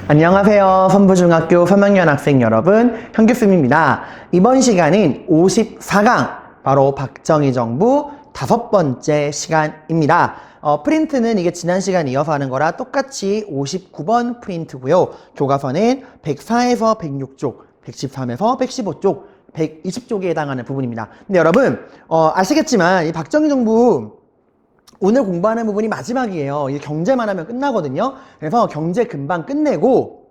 안녕하세요. 선부중학교 3학년 학생 여러분, 현규쌤입니다. 이번 시간은 54강, 바로 박정희 정부 5번째 시간입니다. 프린트는 이게 지난 시간 이어서 하는 거라 똑같이 59번 프린트고요. 교과서는 104에서 106쪽, 113에서 115쪽, 120쪽에 해당하는 부분입니다. 근데 여러분, 아시겠지만 이 박정희 정부 오늘 공부하는 부분이 마지막이에요. 이게 경제만 하면 끝나거든요. 그래서 경제 금방 끝내고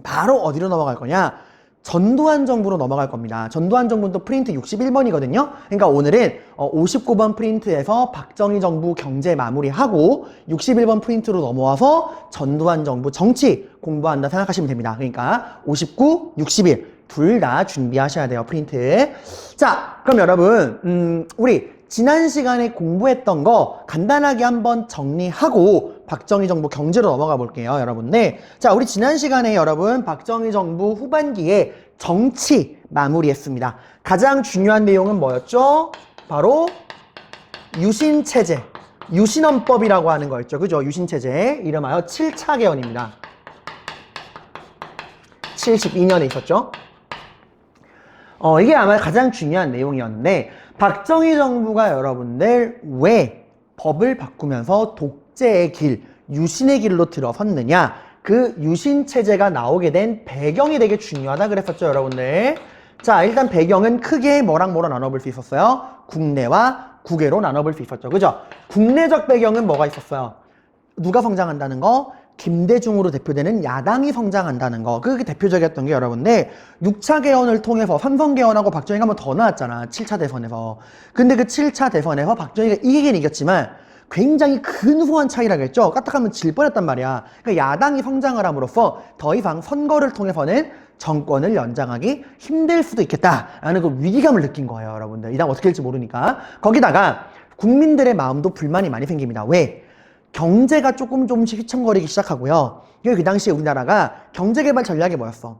바로 어디로 넘어갈 거냐? 전두환 정부로 넘어갈 겁니다. 전두환 정부는 또 프린트 61번이거든요. 그러니까 오늘은 59번 프린트에서 박정희 정부 경제 마무리하고 61번 프린트로 넘어와서 전두환 정부 정치 공부한다 생각하시면 됩니다. 그러니까 59, 61 둘 다 준비하셔야 돼요. 프린트. 자, 그럼 여러분 우리 지난 시간에 공부했던 거 간단하게 한번 정리하고 박정희 정부 경제로 넘어가 볼게요, 여러분들. 자, 우리 지난 시간에 여러분 박정희 정부 후반기에 정치 마무리했습니다. 가장 중요한 내용은 뭐였죠? 바로 유신체제, 유신헌법이라고 하는 거였죠. 그죠? 유신체제, 이름하여 7차 개헌입니다. 72년에 있었죠. 이게 아마 가장 중요한 내용이었는데 박정희 정부가 여러분들 왜 법을 바꾸면서 독재의 길, 유신의 길로 들어섰느냐, 그 유신 체제가 나오게 된 배경이 되게 중요하다 그랬었죠, 여러분들. 자, 일단 배경은 크게 뭐랑 뭐로 나눠볼 수 있었어요? 국내와 국외로 나눠볼 수 있었죠, 그죠? 국내적 배경은 뭐가 있었어요? 누가 성장한다는 거? 김대중으로 대표되는 야당이 성장한다는 거. 그게 대표적이었던 게 여러분들 6차 개헌을 통해서 삼선 개헌하고 박정희가 한 번 더 나왔잖아. 7차 대선에서. 근데 그 7차 대선에서 박정희가 이기긴 이겼지만 굉장히 근소한 차이라겠죠. 까딱하면 질 뻔했단 말이야. 그러니까 야당이 성장을 함으로써 더 이상 선거를 통해서는 정권을 연장하기 힘들 수도 있겠다라는 그 위기감을 느낀 거예요, 여러분들. 이 당 어떻게 될지 모르니까. 거기다가 국민들의 마음도 불만이 많이 생깁니다. 왜? 경제가 조금씩 휘청거리기 시작하고요. 그 당시에 우리나라가 경제개발 전략이 뭐였어?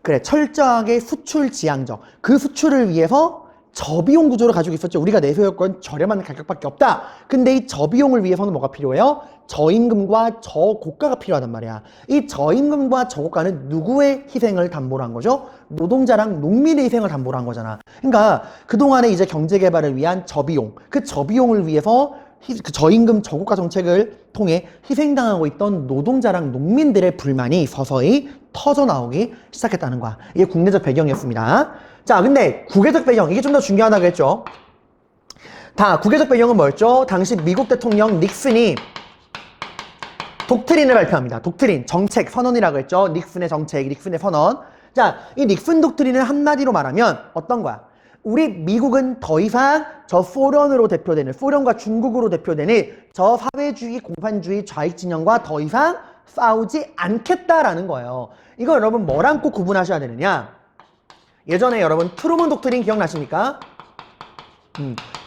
그래, 철저하게 수출 지향적. 그 수출을 위해서 저비용 구조를 가지고 있었죠. 우리가 내세울 건 저렴한 가격밖에 없다. 근데 이 저비용을 위해서는 뭐가 필요해요? 저임금과 저고가가 필요하단 말이야. 이 저임금과 저고가는 누구의 희생을 담보로 한 거죠? 노동자랑 농민의 희생을 담보로 한 거잖아. 그러니까 그동안에 이제 경제개발을 위한 저비용, 그 저비용을 위해서 그 저임금 저고가 정책을 통해 희생당하고 있던 노동자랑 농민들의 불만이 서서히 터져 나오기 시작했다는 거야. 이게 국내적 배경이었습니다. 자, 근데 국외적 배경, 이게 좀 더 중요하다고 했죠. 국외적 배경은 뭐였죠? 당시 미국 대통령 닉슨이 독트린을 발표합니다. 독트린, 정책, 선언이라고 했죠. 닉슨의 정책, 닉슨의 선언. 자, 이 닉슨 독트린을 한마디로 말하면 어떤 거야? 우리 미국은 더 이상 저 소련으로 대표되는, 소련과 중국으로 대표되는 저 사회주의, 공산주의, 좌익 진영과 더 이상 싸우지 않겠다라는 거예요. 이거 여러분 뭐랑 꼭 구분하셔야 되느냐? 예전에 여러분 트루먼 독트린 기억나십니까?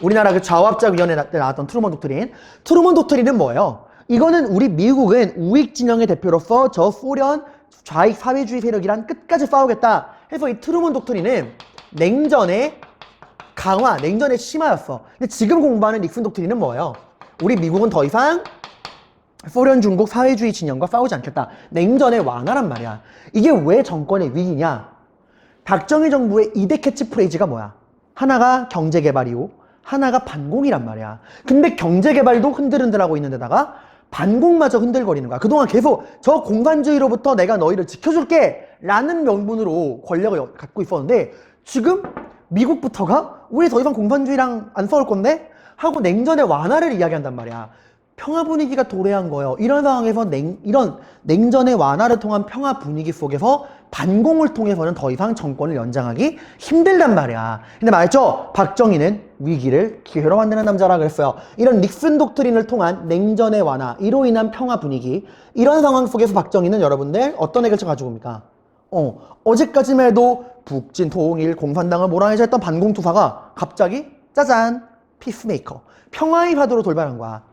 우리나라 그 좌우합작위원회 때 나왔던 트루먼 독트린. 트루먼 독트린은 뭐예요? 이거는 우리 미국은 우익 진영의 대표로서 저 소련 좌익 사회주의 세력이랑 끝까지 싸우겠다 해서 이 트루먼 독트린은 냉전의 강화, 냉전의 심화였어. 근데 지금 공부하는 닉슨 독트린은 뭐예요? 우리 미국은 더 이상 소련, 중국 사회주의 진영과 싸우지 않겠다. 냉전의 완화란 말이야. 이게 왜 정권의 위기냐? 박정희 정부의 2대 캐치프레이즈가 뭐야? 하나가 경제개발이고 하나가 반공이란 말이야. 근데 경제개발도 흔들흔들하고 있는 데다가 반공마저 흔들거리는 거야. 그동안 계속 저 공산주의로부터 내가 너희를 지켜줄게 라는 명분으로 권력을 갖고 있었는데 지금 미국부터가 우리 더 이상 공산주의랑 안 싸울 건데? 하고 냉전의 완화를 이야기한단 말이야. 평화 분위기가 도래한 거예요. 이런 상황에서 이런 냉전의 완화를 통한 평화 분위기 속에서 반공을 통해서는 더 이상 정권을 연장하기 힘들단 말이야. 근데 말했죠? 박정희는 위기를 기회로 만드는 남자라 그랬어요. 이런 닉슨 독트린을 통한 냉전의 완화, 이로 인한 평화 분위기, 이런 상황 속에서 박정희는 여러분들 어떤 해결책 가지고 옵니까? 어제까지만 해도 북진, 통일, 공산당을 몰아내자 했던 반공투사가 갑자기 짜잔! 피스메이커. 평화의 화두로 돌발한 거야.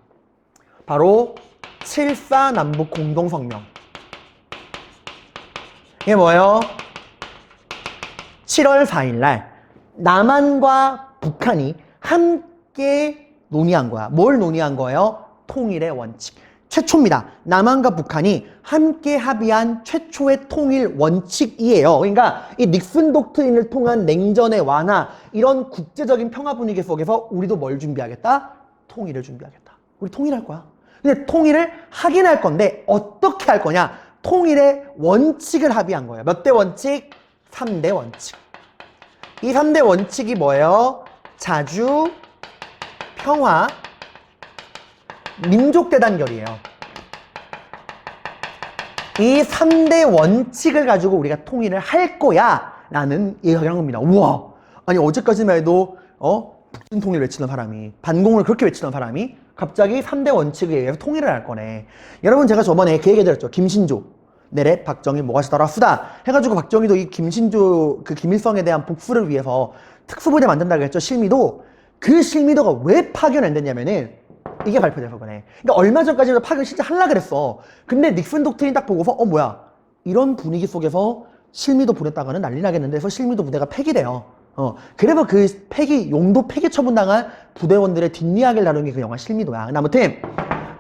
바로 7.4 남북 공동성명. 이게 뭐예요? 7월 4일 날 남한과 북한이 함께 논의한 거야. 뭘 논의한 거예요? 통일의 원칙. 최초입니다. 남한과 북한이 함께 합의한 최초의 통일 원칙이에요. 그러니까 이 닉슨 독트린을 통한 냉전의 완화, 이런 국제적인 평화 분위기 속에서 우리도 뭘 준비하겠다? 통일을 준비하겠다. 우리 통일할 거야. 근데 통일을 하긴 할 건데 어떻게 할 거냐? 통일의 원칙을 합의한 거예요. 몇 대 원칙? 3대 원칙. 이 3대 원칙이 뭐예요? 자주, 평화, 민족 대단결이에요. 이 3대 원칙을 가지고 우리가 통일을 할 거야 라는 얘기를 한 겁니다. 우와, 아니 어제까지만 해도 북진 통일 외치던 사람이, 반공을 그렇게 외치던 사람이 갑자기 3대 원칙에 의해서 통일을 할 거네. 여러분, 제가 저번에 그 얘기 드렸죠. 김신조 내래 박정희 뭐가시더라 수다 해가지고 박정희도 이 김신조 그 김일성에 대한 복수를 위해서 특수부대 만든다고 했죠. 실미도. 그 실미도가 왜 파견 안 됐냐면은 이게 발표돼서 그래. 그러니까 얼마 전까지는 파견 진짜 하려고 그랬어. 근데 닉슨 독트린 딱 보고서 뭐야, 이런 분위기 속에서 실미도 보냈다가는 난리 나겠는데 해서 실미도 부대가 폐기돼요. 그래서 그 용도 폐기 처분당한 부대원들의 뒷이야기를 다룬 게 그 영화 실미도야. 아무튼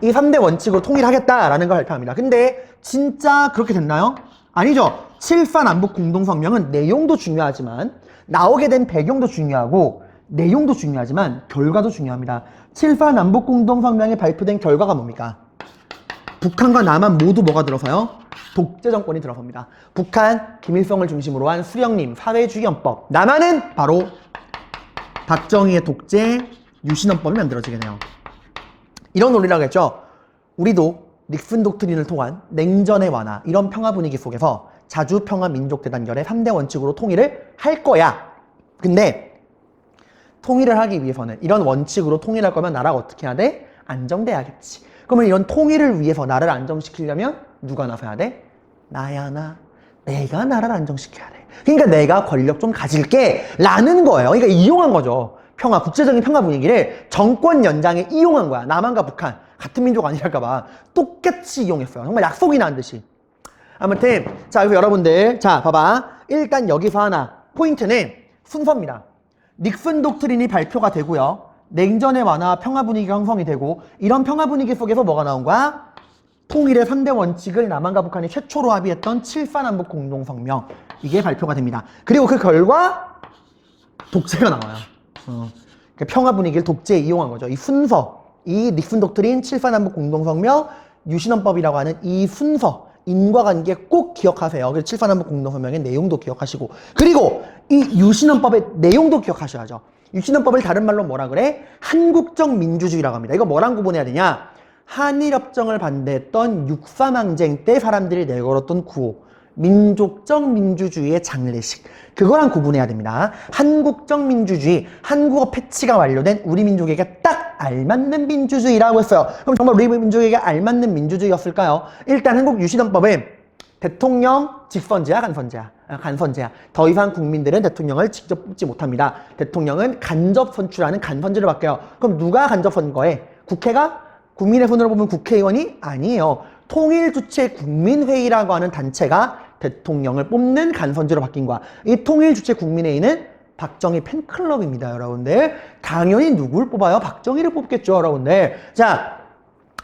이 3대 원칙으로 통일하겠다라는 걸 발표합니다. 근데 진짜 그렇게 됐나요? 아니죠. 7.4 남북 공동성명은 내용도 중요하지만, 나오게 된 배경도 중요하고, 내용도 중요하지만 결과도 중요합니다. 7.4 남북 공동성명에 발표된 결과가 뭡니까? 북한과 남한 모두 뭐가 들어서요? 독재 정권이 들어섭니다. 북한 김일성을 중심으로 한 수령님 사회주의헌법, 남한은 바로 박정희의 독재 유신헌법이 만들어지게 돼요. 이런 논리라고 했죠. 우리도 닉슨 독트린을 통한 냉전의 완화, 이런 평화 분위기 속에서 자주 평화 민족 대단결의 3대 원칙으로 통일을 할 거야. 근데 통일을 하기 위해서는, 이런 원칙으로 통일할 거면 나라가 어떻게 해야 돼? 안정돼야겠지. 그러면 이런 통일을 위해서 나라를 안정시키려면 누가 나서야 돼? 나야 나. 내가 나라를 안정시켜야 돼. 그러니까 내가 권력 좀 가질게 라는 거예요. 그러니까 이용한 거죠. 평화, 국제적인 평화 분위기를 정권 연장에 이용한 거야. 남한과 북한 같은 민족 아니랄까 봐 똑같이 이용했어요. 정말 약속이 난 듯이. 아무튼 자, 그래서 여러분들, 자 봐봐. 일단 여기서 하나 포인트는 순서입니다. 닉슨 독트린이 발표가 되고요. 냉전의 완화, 평화 분위기가 형성이 되고, 이런 평화 분위기 속에서 뭐가 나온 거야? 통일의 3대 원칙을 남한과 북한이 최초로 합의했던 7.4 남북 공동성명, 이게 발표가 됩니다. 그리고 그 결과 독재가 나와요. 그러니까 평화 분위기를 독재에 이용한 거죠. 이 순서, 이 닉슨 독트린, 7.4 남북 공동성명, 유신헌법이라고 하는 이 순서, 인과관계 꼭 기억하세요. 그래서 7.4 남북 공동성명의 내용도 기억하시고, 그리고 이 유신헌법의 내용도 기억하셔야죠. 유신헌법을 다른 말로 뭐라 그래? 한국적 민주주의라고 합니다. 이거 뭐랑 구분해야 되냐? 한일협정을 반대했던 육삼항쟁 때 사람들이 내걸었던 구호, 민족적 민주주의의 장례식, 그거랑 구분해야 됩니다. 한국적 민주주의, 한국어 패치가 완료된 우리 민족에게 딱 알맞는 민주주의라고 했어요. 그럼 정말 우리 민족에게 알맞는 민주주의였을까요? 일단 한국 유신헌법은 대통령 직선제야, 간선제야? 간선제야. 더 이상 국민들은 대통령을 직접 뽑지 못합니다. 대통령은 간접 선출하는 간선제로 바뀌어요. 그럼 누가 간접 선거해? 국회가? 국민의 손으로 보면 국회의원이? 아니에요. 통일주체 국민회의라고 하는 단체가 대통령을 뽑는 간선제로 바뀐 거야. 이 통일주체 국민회의는 박정희 팬클럽입니다, 여러분들. 당연히 누굴 뽑아요? 박정희를 뽑겠죠, 여러분들. 자,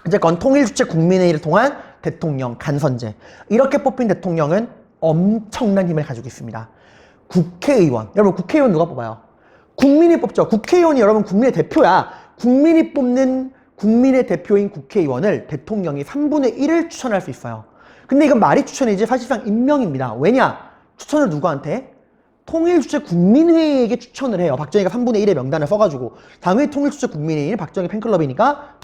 어쨌건 통일주체 국민회의를 통한 대통령 간선제. 이렇게 뽑힌 대통령은 엄청난 힘을 가지고 있습니다. 국회의원. 여러분, 국회의원 누가 뽑아요? 국민이 뽑죠. 국회의원이 여러분 국민의 대표야. 국민이 뽑는 국민의 대표인 국회의원을 대통령이 3분의 1을 추천할 수 있어요. 근데 이건 말이 추천이지 사실상 임명입니다. 왜냐? 추천을 누구한테? 통일주체 국민회의에게 추천을 해요. 박정희가 3분의 1의 명단을 써가지고. 당연히 통일주체 국민회의는 박정희 팬클럽이니까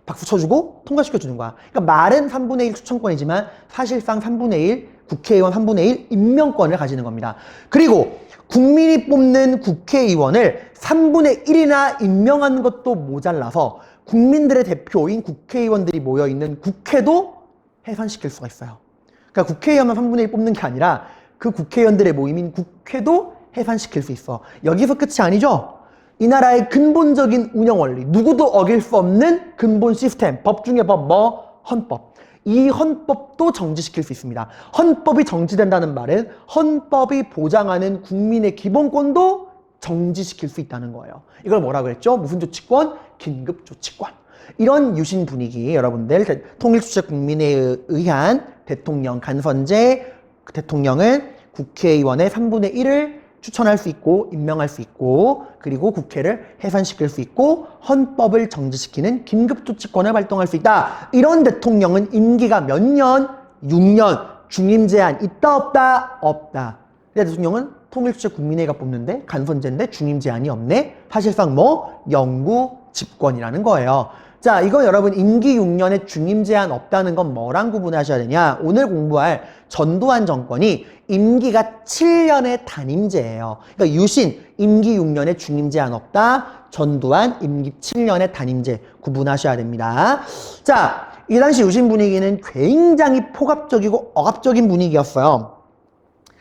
박수 쳐주고 통과시켜주는 거야. 그러니까 말은 3분의 1 추천권이지만 사실상 3분의 1, 국회의원 3분의 1 임명권을 가지는 겁니다. 그리고 국민이 뽑는 국회의원을 3분의 1이나 임명하는 것도 모자라서 국민들의 대표인 국회의원들이 모여있는 국회도 해산시킬 수가 있어요. 그러니까 국회의원만 3분의 1 뽑는 게 아니라 그 국회의원들의 모임인 국회도 해산시킬 수 있어. 여기서 끝이 아니죠? 이 나라의 근본적인 운영 원리, 누구도 어길 수 없는 근본 시스템, 법 중에 법, 헌법. 이 헌법도 정지시킬 수 있습니다. 헌법이 정지된다는 말은 헌법이 보장하는 국민의 기본권도 정지시킬 수 있다는 거예요. 이걸 뭐라고 했죠? 무슨 조치권? 긴급조치권. 이런 유신 분위기 여러분들 통일주체 국민에 의한 대통령 간선제 대통령은 국회의원의 3분의 1을 추천할 수 있고 임명할 수 있고 그리고 국회를 해산시킬 수 있고 헌법을 정지시키는 긴급조치권을 발동할 수 있다. 이런 대통령은 임기가 몇 년? 6년. 중임 제한 있다 없다? 없다. 근데 대통령은 통일주체 국민회의가 뽑는데 간선제인데 중임 제한이 없네. 사실상 뭐 영구 집권이라는 거예요. 자, 이거 여러분 임기 6년에 중임 제한 없다는 건 뭐랑 구분하셔야 되냐? 오늘 공부할 전두환 정권이 임기가 7년의 단임제예요. 그러니까 유신 임기 6년에 중임 제한 없다. 전두환 임기 7년의 단임제 구분하셔야 됩니다. 자, 이 당시 유신 분위기는 굉장히 폭압적이고 억압적인 분위기였어요.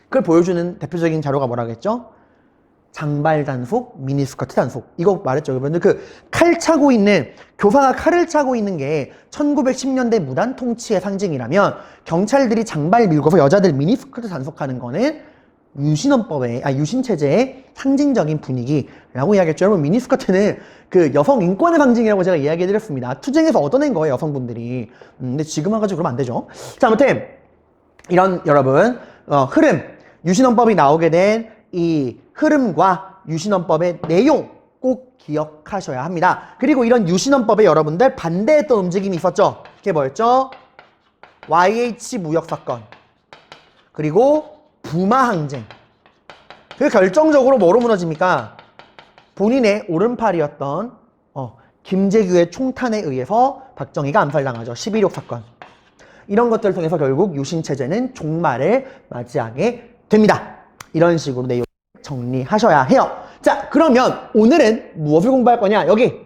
그걸 보여주는 대표적인 자료가 뭐라겠죠? 장발 단속, 미니스커트 단속. 이거 말했죠. 여러분들 그 칼 차고 있는, 교사가 칼을 차고 있는 게 1910년대 무단 통치의 상징이라면 경찰들이 장발 밀고서 여자들 미니스커트 단속하는 거는 유신헌법의, 유신체제의 상징적인 분위기라고 이야기했죠. 여러분 미니스커트는 그 여성 인권의 상징이라고 제가 이야기해드렸습니다. 투쟁에서 얻어낸 거예요, 여성분들이. 근데 지금 와가지고 그러면 안 되죠. 자, 아무튼 이런 여러분 흐름, 유신헌법이 나오게 된 이 흐름과 유신헌법의 내용 꼭 기억하셔야 합니다. 그리고 이런 유신헌법에 여러분들 반대했던 움직임이 있었죠. 그게 뭐였죠? YH 무역사건 그리고 부마항쟁. 그 결정적으로 뭐로 무너집니까? 본인의 오른팔이었던 김재규의 총탄에 의해서 박정희가 암살당하죠. 11.6 사건. 이런 것들을 통해서 결국 유신체제는 종말을 맞이하게 됩니다. 이런 식으로 내용 정리하셔야 해요. 자, 그러면 오늘은 무엇을 공부할 거냐? 여기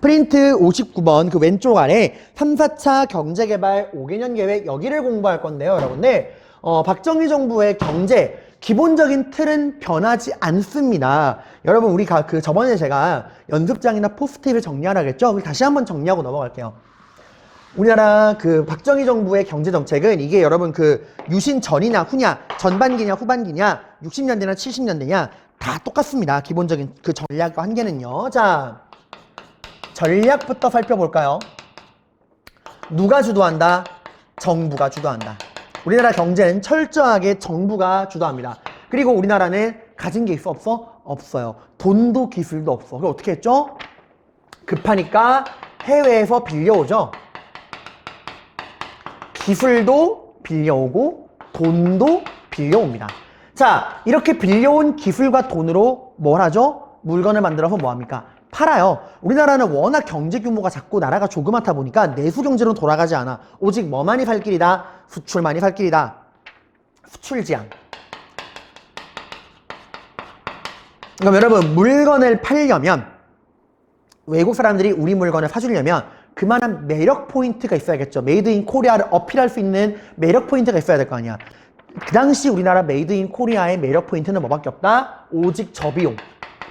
프린트 59번 그 왼쪽 아래 3, 4차 경제개발 5개년 계획 여기를 공부할 건데요. 여러분들 박정희 정부의 경제 기본적인 틀은 변하지 않습니다. 여러분 우리 저번에 제가 연습장이나 포스트잇을 정리하라고 했죠? 다시 한번 정리하고 넘어갈게요. 우리나라 그 박정희 정부의 경제정책은 이게 여러분 그 유신 전이냐 후냐, 전반기냐 후반기냐, 60년대나 70년대냐 다 똑같습니다. 기본적인 그 전략과 한계는요. 자, 전략부터 살펴볼까요? 누가 주도한다? 정부가 주도한다. 우리나라 경제는 철저하게 정부가 주도합니다. 그리고 우리나라는 가진 게 있어 없어? 없어요. 돈도 기술도 없어. 그럼 어떻게 했죠? 급하니까 해외에서 빌려오죠. 기술도 빌려오고 돈도 빌려옵니다. 자, 이렇게 빌려온 기술과 돈으로 뭘 하죠? 물건을 만들어서 뭐 합니까? 팔아요. 우리나라는 워낙 경제 규모가 작고 나라가 조그맣다 보니까 내수 경제로 돌아가지 않아. 오직 뭐만이 살 길이다? 수출만이 살 길이다. 수출 지향. 그럼 여러분 물건을 팔려면 외국 사람들이 우리 물건을 사주려면 그만한 매력 포인트가 있어야겠죠. 메이드 인 코리아를 어필할 수 있는 매력 포인트가 있어야 될 거 아니야. 그 당시 우리나라 메이드 인 코리아의 매력 포인트는 뭐밖에 없다? 오직 저비용.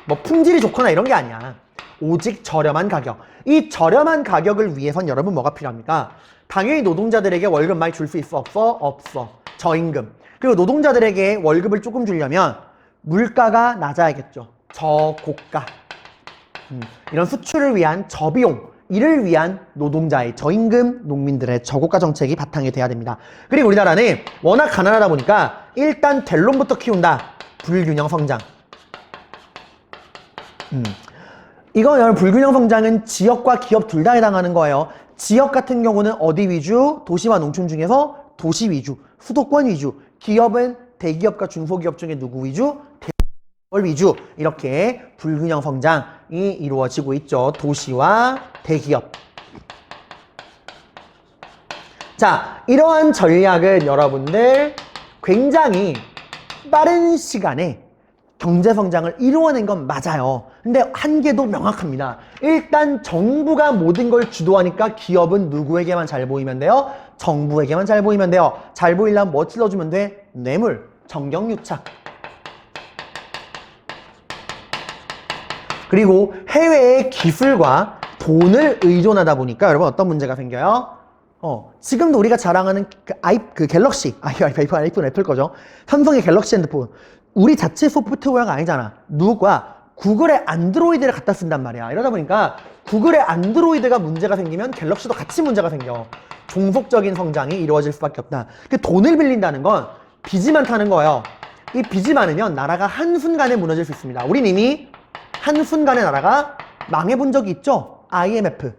뭐 품질이 좋거나 이런 게 아니야. 오직 저렴한 가격. 이 저렴한 가격을 위해선 여러분 뭐가 필요합니까? 당연히 노동자들에게 월급 많이 줄 수 있어? 없어? 없어. 저임금. 그리고 노동자들에게 월급을 조금 주려면 물가가 낮아야겠죠. 저고가. 이런 수출을 위한 저비용. 이를 위한 노동자의 저임금, 농민들의 저고가 정책이 바탕이 돼야 됩니다. 그리고 우리나라는 워낙 가난하다 보니까 일단 될 놈부터 키운다. 불균형 성장. 이거 여러분 불균형 성장은 지역과 기업 둘 다 해당하는 거예요. 지역 같은 경우는 어디 위주? 도시와 농촌 중에서 도시 위주, 수도권 위주. 기업은 대기업과 중소기업 중에 누구 위주? 대기업 위주. 이렇게 불균형 성장이 이루어지고 있죠. 도시와 대기업. 자, 이러한 전략은 여러분들 굉장히 빠른 시간에 경제성장을 이루어낸 건 맞아요. 근데 한계도 명확합니다. 일단 정부가 모든 걸 주도하니까 기업은 누구에게만 잘 보이면 돼요? 정부에게만 잘 보이면 돼요. 잘 보이려면 뭐 찔러주면 돼? 뇌물, 정경유착. 그리고 해외의 기술과 돈을 의존하다 보니까 여러분 어떤 문제가 생겨요? 지금도 우리가 자랑하는 그 갤럭시, 아이폰 애플 거죠. 삼성의 갤럭시 핸드폰. 우리 자체 소프트웨어가 아니잖아. 누가? 구글의 안드로이드를 갖다 쓴단 말이야. 이러다 보니까 구글의 안드로이드가 문제가 생기면 갤럭시도 같이 문제가 생겨. 종속적인 성장이 이루어질 수밖에 없다. 돈을 빌린다는 건 빚이 많다는 거예요. 이 빚이 많으면 나라가 한순간에 무너질 수 있습니다. 우린 이미 한순간에 나라가 망해본 적이 있죠. IMF.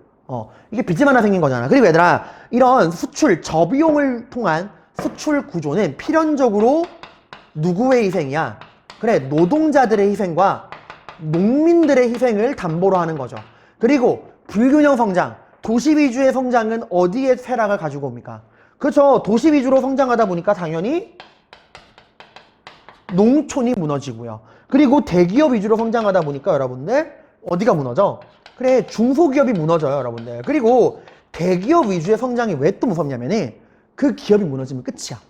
이게 빚이 많아 생긴 거잖아. 그리고 얘들아, 이런 수출, 저비용을 통한 수출 구조는 필연적으로 누구의 희생이야? 그래, 노동자들의 희생과 농민들의 희생을 담보로 하는 거죠. 그리고 불균형 성장, 도시 위주의 성장은 어디에 쇠락을 가지고 옵니까? 그렇죠. 도시 위주로 성장하다 보니까 당연히 농촌이 무너지고요. 그리고 대기업 위주로 성장하다 보니까 여러분들 어디가 무너져? 그래, 중소기업이 무너져요, 여러분들. 그리고 대기업 위주의 성장이 왜 또 무섭냐면은 그 기업이 무너지면 끝이야.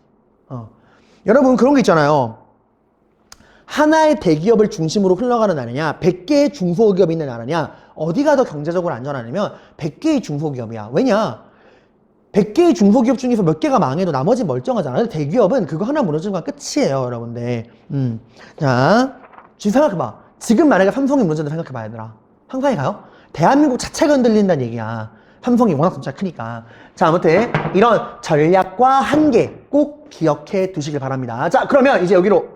여러분 그런 게 있잖아요. 하나의 대기업을 중심으로 흘러가는 나라냐, 100개의 중소기업이 있는 나라냐, 어디가 더 경제적으로 안전하냐면 100개의 중소기업이야. 왜냐? 100개의 중소기업 중에서 몇 개가 망해도 나머지 멀쩡하잖아. 대기업은 그거 하나 무너지는 건 끝이에요, 여러분들. 자, 지금 생각해봐. 지금 만약에 삼성이 무너진다 생각해봐, 얘들아. 상상이 가요? 대한민국 자체가 흔들린다는 얘기야. 삼성이 워낙 숫자 크니까. 자, 아무튼 이런 전략과 한계 꼭 기억해 두시길 바랍니다. 자, 그러면 이제 여기로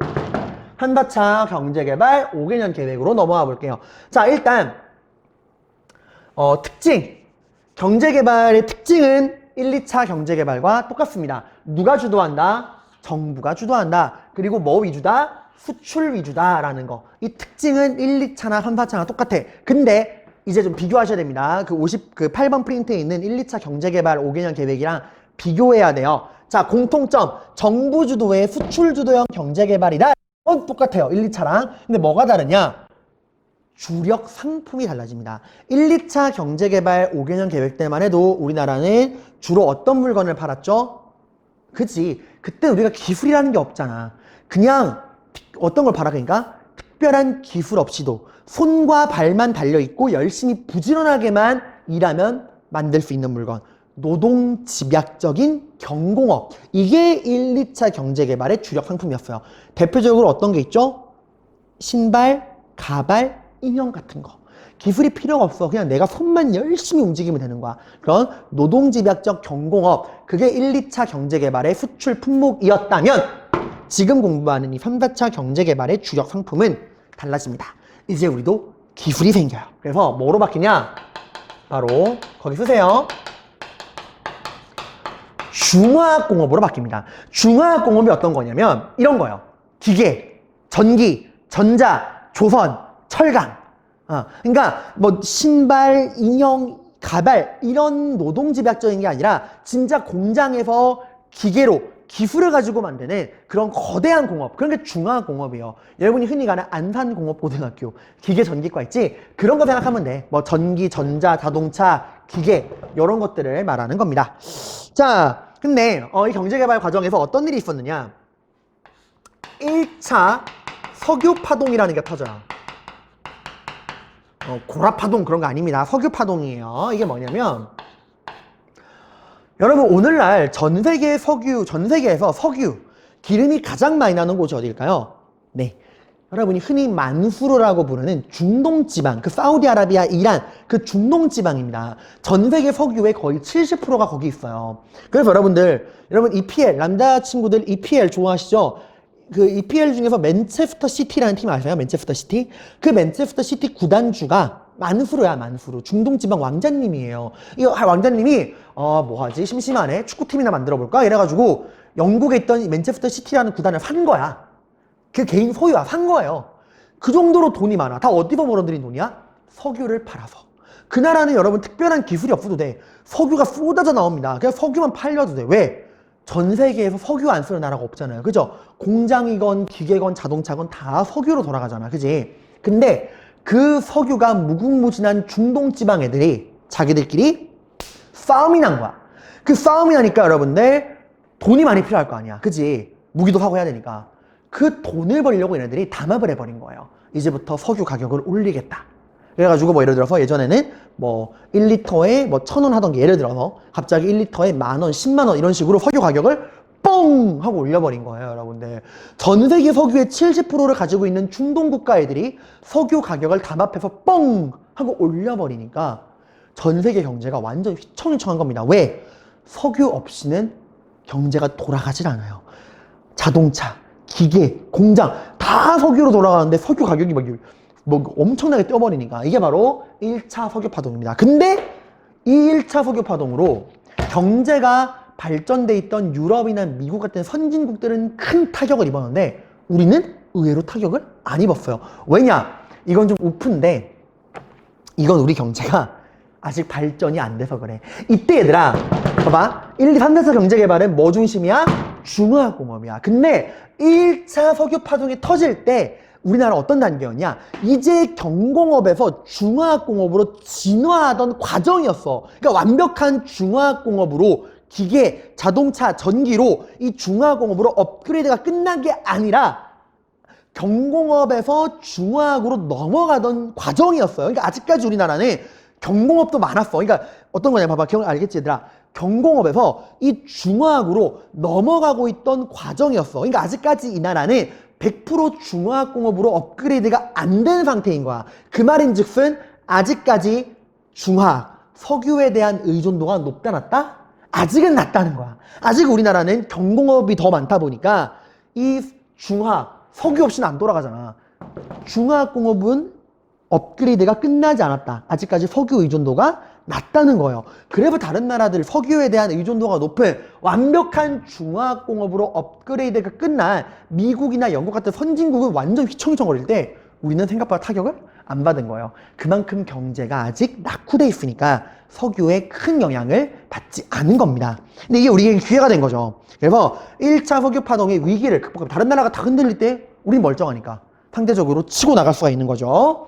한바차 경제개발 5개년 계획으로 넘어가 볼게요. 자, 일단 특징. 경제개발의 특징은 1, 2차 경제개발과 똑같습니다. 누가 주도한다? 정부가 주도한다. 그리고 뭐 위주다? 수출 위주다라는 거. 이 특징은 1, 2차나 3, 4차나 똑같아. 근데 이제 좀 비교하셔야 됩니다. 그 8번 프린트에 있는 1, 2차 경제개발 5개년 계획이랑 비교해야 돼요. 자, 공통점. 정부 주도의 수출 주도형 경제개발이다. 똑같아요. 1, 2차랑. 근데 뭐가 다르냐? 주력 상품이 달라집니다. 1, 2차 경제개발 5개년 계획 때만 해도 우리나라는 주로 어떤 물건을 팔았죠? 그치? 그때 우리가 기술이라는 게 없잖아. 그냥 어떤 걸 팔아? 그러니까 특별한 기술 없이도 손과 발만 달려있고 열심히 부지런하게만 일하면 만들 수 있는 물건. 노동 집약적인 경공업. 이게 1, 2차 경제개발의 주력 상품이었어요. 대표적으로 어떤 게 있죠? 신발, 가발, 인형 같은 거. 기술이 필요가 없어. 그냥 내가 손만 열심히 움직이면 되는 거야. 그런 노동집약적 경공업. 그게 1, 2차 경제개발의 수출 품목이었다면 지금 공부하는 이 3, 4차 경제개발의 주력 상품은 달라집니다. 이제 우리도 기술이 생겨요. 그래서 뭐로 바뀌냐? 바로 거기 쓰세요. 중화학공업으로 바뀝니다. 중화학공업이 어떤 거냐면 이런 거예요. 기계, 전기, 전자, 조선, 철강. 그러니까 뭐 신발, 인형, 가발 이런 노동집약적인 게 아니라 진짜 공장에서 기계로 기술을 가지고 만드는 그런 거대한 공업. 그런 게 중화공업이에요. 여러분이 흔히 가는 안산공업고등학교 기계 전기과 있지? 그런 거 생각하면 돼. 뭐 전기, 전자, 자동차, 기계 이런 것들을 말하는 겁니다. 자, 근데 이 경제개발 과정에서 어떤 일이 있었느냐? 1차 석유파동이라는 게 터져요. 고라파동 그런 거 아닙니다. 석유파동이에요. 이게 뭐냐면 여러분 오늘날 전 세계에서 석유, 기름이 가장 많이 나는 곳이 어딜까요? 네. 여러분이 흔히 만수르라고 부르는 중동지방, 그 사우디아라비아, 이란, 그 중동지방입니다. 전 세계 석유의 거의 70%가 거기 있어요. 그래서 여러분 EPL, 람다 친구들 EPL 좋아하시죠? 그 EPL 중에서 맨체스터 시티라는 팀 아세요? 맨체스터 시티? 그 맨체스터 시티 구단주가 만수르야, 만수르. 중동지방 왕자님이에요. 이 왕자님이 뭐하지? 심심하네. 축구팀이나 만들어볼까? 이래가지고 영국에 있던 맨체스터 시티라는 구단을 산 거야. 그 개인 소유야. 산 거예요. 그 정도로 돈이 많아. 다 어디서 벌어들인 돈이야? 석유를 팔아서. 그 나라는 여러분 특별한 기술이 없어도 돼. 석유가 쏟아져 나옵니다. 그냥 석유만 팔려도 돼. 왜? 전 세계에서 석유 안 쓰는 나라가 없잖아요. 그죠? 공장이건 기계건 자동차건 다 석유로 돌아가잖아. 그지? 근데 그 석유가 무궁무진한 중동지방 애들이 자기들끼리 싸움이 난 거야. 그 싸움이 나니까 여러분들 돈이 많이 필요할 거 아니야. 그지? 무기도 사고 해야 되니까. 그 돈을 벌려고 얘네들이 담합을 해버린 거예요. 이제부터 석유 가격을 올리겠다. 그래가지고 뭐 예를 들어서 예전에는 뭐 1리터에 뭐 1,000원 하던 게 예를 들어서 갑자기 1리터에 10,000원, 10만원 이런 식으로 석유 가격을 뻥 뻥! 하고 올려버린 거예요, 여러분들. 전 세계 석유의 70%를 가지고 있는 중동 국가 애들이 석유 가격을 담합해서 뻥! 하고 올려버리니까 전 세계 경제가 완전 휘청휘청한 겁니다. 왜? 석유 없이는 경제가 돌아가질 않아요. 자동차, 기계, 공장 다 석유로 돌아가는데 석유 가격이 뭐 엄청나게 뛰어버리니까 이게 바로 1차 석유 파동입니다. 근데 이 1차 석유 파동으로 경제가 발전돼 있던 유럽이나 미국 같은 선진국들은 큰 타격을 입었는데 우리는 의외로 타격을 안 입었어요. 왜냐? 이건 좀 우프인데 이건 우리 경제가 아직 발전이 안 돼서 그래. 이때 얘들아 봐봐. 1, 2, 3, 4차 경제개발은 뭐 중심이야? 중화학공업이야. 근데 1차 석유 파동이 터질 때 우리나라 어떤 단계였냐? 이제 경공업에서 중화학공업으로 진화하던 과정이었어. 그러니까 완벽한 중화학공업으로 기계, 자동차, 전기로 이 중화학공업으로 업그레이드가 끝난 게 아니라 경공업에서 중화학으로 넘어가던 과정이었어요. 그러니까 아직까지 우리나라는 경공업도 많았어. 그러니까 어떤 거냐 봐봐. 알겠지 얘들아? 경공업에서 이 중화학으로 넘어가고 있던 과정이었어. 그러니까 아직까지 이 나라는 100% 중화학공업으로 업그레이드가 안 된 상태인 거야. 그 말인즉슨 아직까지 중화학, 석유에 대한 의존도가 높다 낮다? 아직은 낮다는 거야. 아직 우리나라는 경공업이 더 많다 보니까 이 중화학, 석유 없이는 안 돌아가잖아. 중화학공업은 업그레이드가 끝나지 않았다. 아직까지 석유 의존도가 낮다는 거예요. 그래서 다른 나라들 석유에 대한 의존도가 높은 완벽한 중화학공업으로 업그레이드가 끝난 미국이나 영국 같은 선진국은 완전 휘청휘청거릴 때 우리는 생각보다 타격을 안 받은 거예요. 그만큼 경제가 아직 낙후돼 있으니까 석유에 큰 영향을 받지 않은 겁니다. 근데 이게 우리에게 기회가 된 거죠. 그래서 1차 석유 파동의 위기를 극복하고 다른 나라가 다 흔들릴 때 우린 멀쩡하니까 상대적으로 치고 나갈 수가 있는 거죠.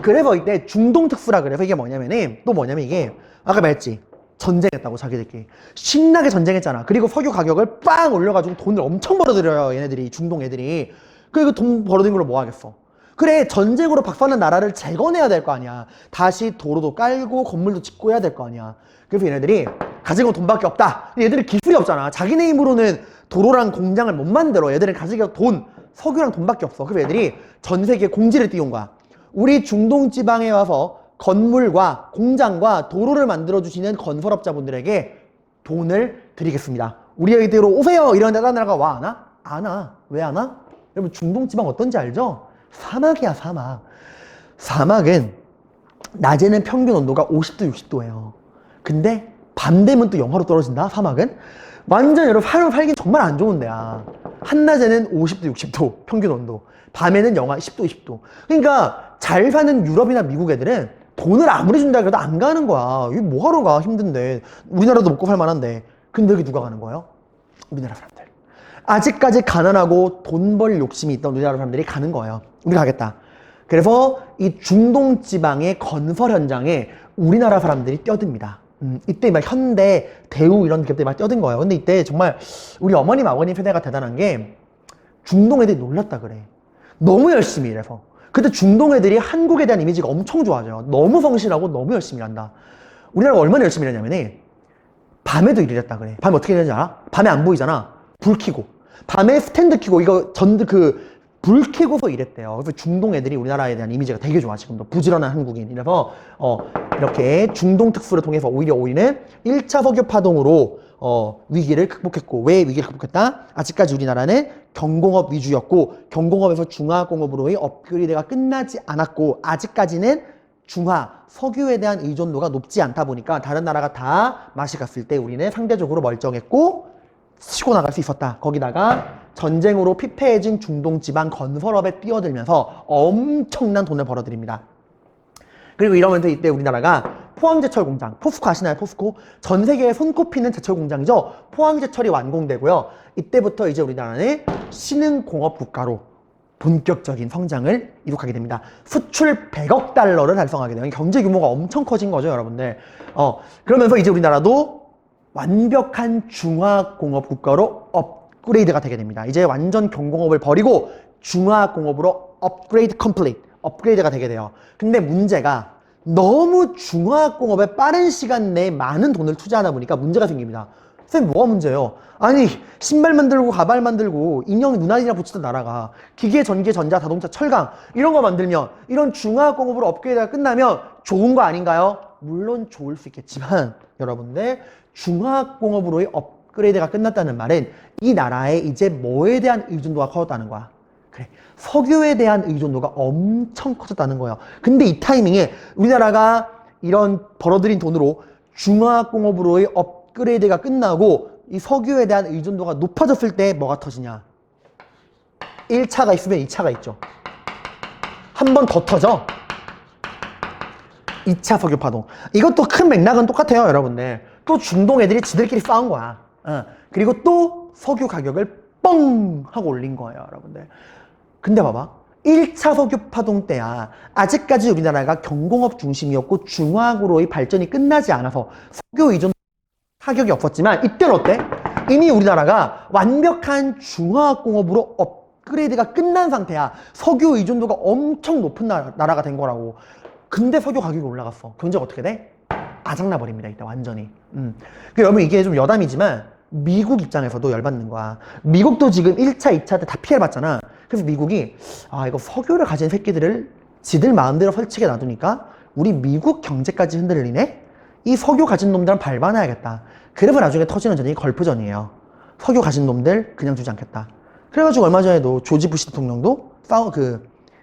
그래서 이때 중동 특수라 그래서 이게 뭐냐면은 또 뭐냐면 이게 아까 말했지 전쟁했다고 자기들끼리 신나게 전쟁했잖아. 그리고 석유 가격을 빵 올려가지고 돈을 엄청 벌어들여요 얘네들이 중동 애들이. 그리고 돈 벌어들인 걸로 뭐 하겠어. 그래 전쟁으로 박살난 나라를 재건해야 될 거 아니야. 다시 도로도 깔고 건물도 짓고 해야 될 거 아니야. 그래서 얘네들이 가진 건 돈밖에 없다. 근데 얘들은 기술이 없잖아. 자기네 힘으로는 도로랑 공장을 못 만들어. 얘들은 가지고 돈 석유랑 돈밖에 없어. 그래서 얘들이 전 세계에 공지를 띄운 거야. 우리 중동 지방에 와서 건물과 공장과 도로를 만들어주시는 건설업자분들에게 돈을 드리겠습니다. 우리에게로 오세요! 이러는데 다른 나라가 와? 안 와? 안 와. 왜 안 와? 여러분 중동 지방 어떤지 알죠? 사막이야 사막. 사막은 낮에는 평균 온도가 50도 60도예요. 근데 밤 되면 또 영하로 떨어진다 사막은? 완전 여러분 하루 살기 정말 안 좋은 데야. 한낮에는 50도 60도 평균 온도, 밤에는 영하 10도 20도. 그러니까 잘 사는 유럽이나 미국 애들은 돈을 아무리 준다 해도 안 가는 거야. 이게 뭐하러 가 힘든데. 우리나라도 먹고 살 만한데. 근데 여기 누가 가는 거예요? 우리나라 사람들. 아직까지 가난하고 돈 벌 욕심이 있던 우리나라 사람들이 가는 거예요. 우리 가겠다. 그래서 이 중동 지방의 건설 현장에 우리나라 사람들이 뛰어듭니다. 이때 막 현대, 대우 이런 기업들이 막 뛰어든 거예요. 근데 이때 정말 우리 어머님, 아버님 세대가 대단한 게 중동 애들이 놀랐다 그래. 너무 열심히 일해서. 그때 중동 애들이 한국에 대한 이미지가 엄청 좋아져요. 너무 성실하고 너무 열심히 일한다. 우리나라가 얼마나 열심히 일하냐면은 밤에도 일했다 그래. 밤에 어떻게 일하는지 알아? 밤에 안 보이잖아. 불 켜고. 밤에 스탠드 켜고 이거 불 켜고서 일했대요. 그래서 중동 애들이 우리나라에 대한 이미지가 되게 좋아. 지금도 부지런한 한국인. 이래서 이렇게 중동 특수를 통해서 오히려 우리는 1차 석유 파동으로 위기를 극복했고. 왜 위기를 극복했다? 아직까지 우리나라는 경공업 위주였고 경공업에서 중화공업으로의 업그레이드가 끝나지 않았고 아직까지는 석유에 대한 의존도가 높지 않다 보니까 다른 나라가 다 맛이 갔을 때 우리는 상대적으로 멀쩡했고 치고 나갈 수 있었다. 거기다가 전쟁으로 피폐해진 중동 지방 건설업에 뛰어들면서 엄청난 돈을 벌어들입니다. 그리고 이러면서 이때 우리나라가 포항제철 공장, 포스코 아시나요? 포스코? 전 세계에 손꼽히는 제철 공장이죠. 포항제철이 완공되고요. 이때부터 이제 우리나라는 신흥공업 국가로 본격적인 성장을 이룩하게 됩니다. 수출 100억 달러를 달성하게 돼요. 경제 규모가 엄청 커진 거죠, 여러분들. 그러면서 이제 우리나라도 완벽한 중화공업 국가로 업그레이드가 되게 됩니다. 이제 완전 경공업을 버리고 중화공업으로 업그레이드가 되게 돼요. 근데 문제가 너무 중화공업에 빠른 시간 내에 많은 돈을 투자하다 보니까 문제가 생깁니다. 쌤 뭐가 문제예요? 아니 신발 만들고 가발 만들고 인형 눈알이나 붙이던 나라가 기계, 전기, 전자, 자동차, 철강 이런 거 만들면 이런 중화학공업으로 업그레이드가 끝나면 좋은 거 아닌가요? 물론 좋을 수 있겠지만 여러분들 중화학공업으로의 업그레이드가 끝났다는 말은 이 나라에 이제 뭐에 대한 의존도가 커졌다는 거야. 그래, 석유에 대한 의존도가 엄청 커졌다는 거예요. 근데 이 타이밍에 우리나라가 이런 벌어들인 돈으로 중화학공업으로의 업그레이드가 끝나고 이 석유에 대한 의존도가 높아졌을 때 뭐가 터지냐? 1차가 있으면 2차가 있죠. 한 번 더 터져. 2차 석유 파동. 이것도 큰 맥락은 똑같아요, 여러분들. 또 중동 애들이 지들끼리 싸운 거야. 그리고 또 석유 가격을 뻥 하고 올린 거예요, 여러분들. 근데 봐봐. 1차 석유 파동 때야. 아직까지 우리나라가 경공업 중심이었고 중화학으로의 발전이 끝나지 않아서 석유 의존 타격이 없었지만 이때는 어때? 이미 우리나라가 완벽한 중화학공업으로 업그레이드가 끝난 상태야. 석유 의존도가 엄청 높은 나라가 된 거라고. 근데 석유 가격이 올라갔어. 경제가 어떻게 돼? 아작나 버립니다. 이때 완전히. 여러분 이게 좀 여담이지만 미국 입장에서도 열받는 거야. 미국도 지금 1차, 2차 때 다 피해를 봤잖아. 그래서 미국이 이거 석유를 가진 새끼들을 지들 마음대로 설치게 놔두니까 우리 미국 경제까지 흔들리네? 이 석유 가진 놈들은 밟아놔야겠다. 그래서 나중에 터지는 전쟁이 걸프전이에요. 석유 가진 놈들 그냥 두지 않겠다. 그래가지고 얼마 전에도 조지 부시 대통령도